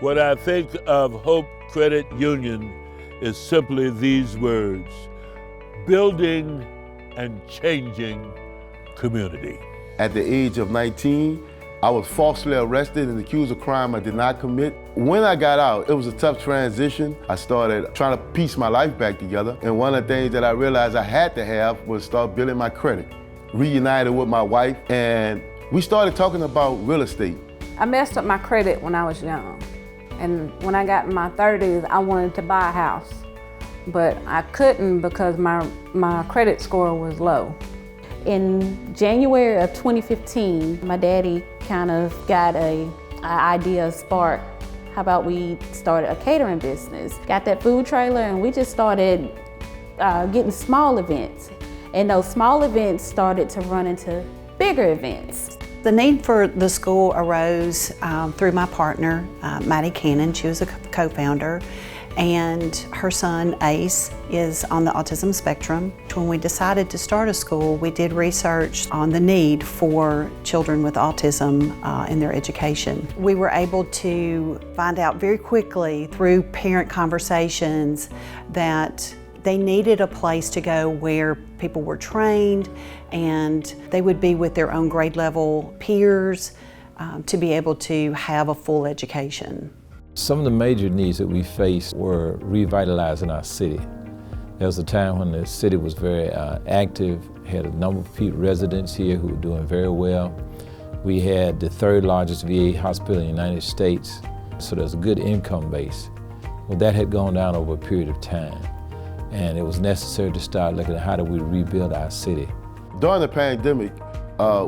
What I think of Hope Credit Union is simply these words: building and changing community. At the age of 19, I was falsely arrested and accused of crime I did not commit. When I got out, it was a tough transition. I started trying to piece my life back together. And one of the things that I realized I had to have was start building my credit. Reunited with my wife, and we started talking about real estate. I messed up my credit when I was young. And when I got in my 30s, I wanted to buy a house. But I couldn't because my credit score was low. In January of 2015, my daddy kind of got an idea spark. How about we started a catering business? Got that food trailer and we just started getting small events. And those small events started to run into bigger events. The need for the school arose through my partner, Maddie Cannon. She was a co-founder, and her son, Ace, is on the autism spectrum. When we decided to start a school, we did research on the need for children with autism in their education. We were able to find out very quickly through parent conversations that they needed a place to go where people were trained and they would be with their own grade level peers to be able to have a full education. Some of the major needs that we faced were revitalizing our city. There was a time when the city was very active, had a number of residents here who were doing very well. We had the third largest VA hospital in the United States, so there's a good income base. Well, that had gone down over a period of time, and it was necessary to start looking at how do we rebuild our city. During the pandemic,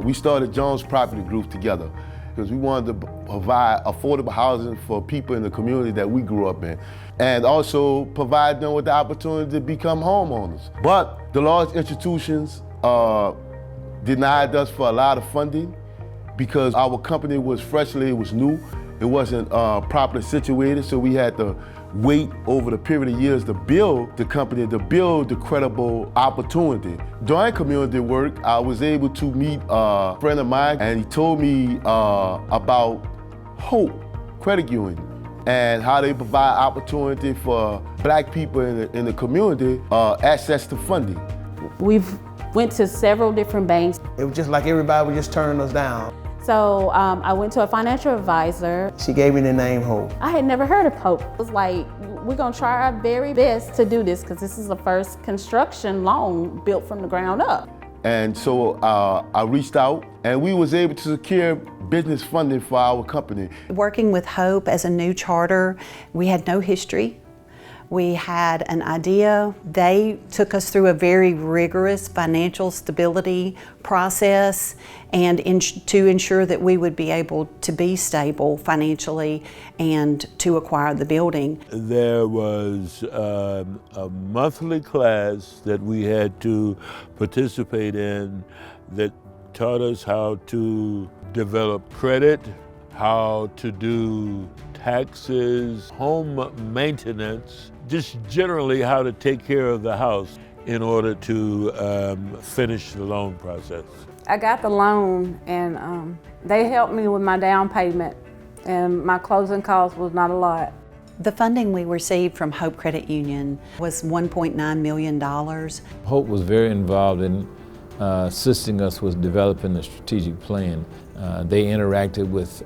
we started Jones Property Group together because we wanted to provide affordable housing for people in the community that we grew up in, and also provide them with the opportunity to become homeowners. But the large institutions denied us for a lot of funding because our company was freshly, it was new, it wasn't properly situated, so we had to wait over the period of years to build the company, to build the credible opportunity. During community work, I was able to meet a friend of mine, and he told me about Hope Credit Union and how they provide opportunity for Black people in the community, access to funding. We've went to several different banks. It was just like everybody was just turning us down. So I went to a financial advisor. She gave me the name Hope. I had never heard of Hope. It was like, we're gonna try our very best to do this because this is the first construction loan built from the ground up. And so I reached out and we was able to secure business funding for our company. Working with Hope as a new charter, we had no history. We had an idea. They took us through a very rigorous financial stability process and to ensure that we would be able to be stable financially and to acquire the building. There was a monthly class that we had to participate in that taught us how to develop credit, how to do taxes, home maintenance, just generally how to take care of the house in order to finish the loan process. I got the loan and they helped me with my down payment, and my closing cost was not a lot. The funding we received from Hope Credit Union was $1.9 million. Hope was very involved in assisting us with developing the strategic plan. They interacted with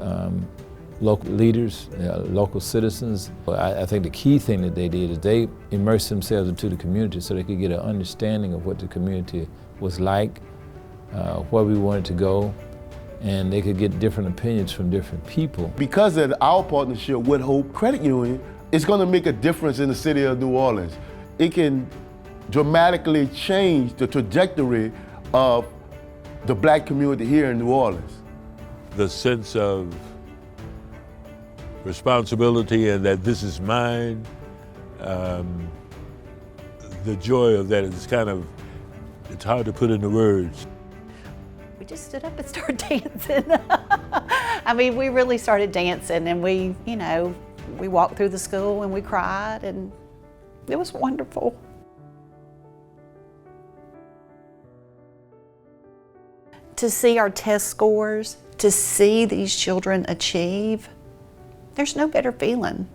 local leaders, local citizens. I think the key thing that they did is they immersed themselves into the community so they could get an understanding of what the community was like, where we wanted to go, and they could get different opinions from different people. Because of our partnership with Hope Credit Union, it's going to make a difference in the city of New Orleans. It can dramatically change the trajectory of the Black community here in New Orleans. The sense of responsibility and that this is mine, the joy of that is it's hard to put into words. We just stood up and started dancing. I mean, we really started dancing, and we walked through the school and we cried, and it was wonderful. To see our test scores, to see these children achieve, There's no better feeling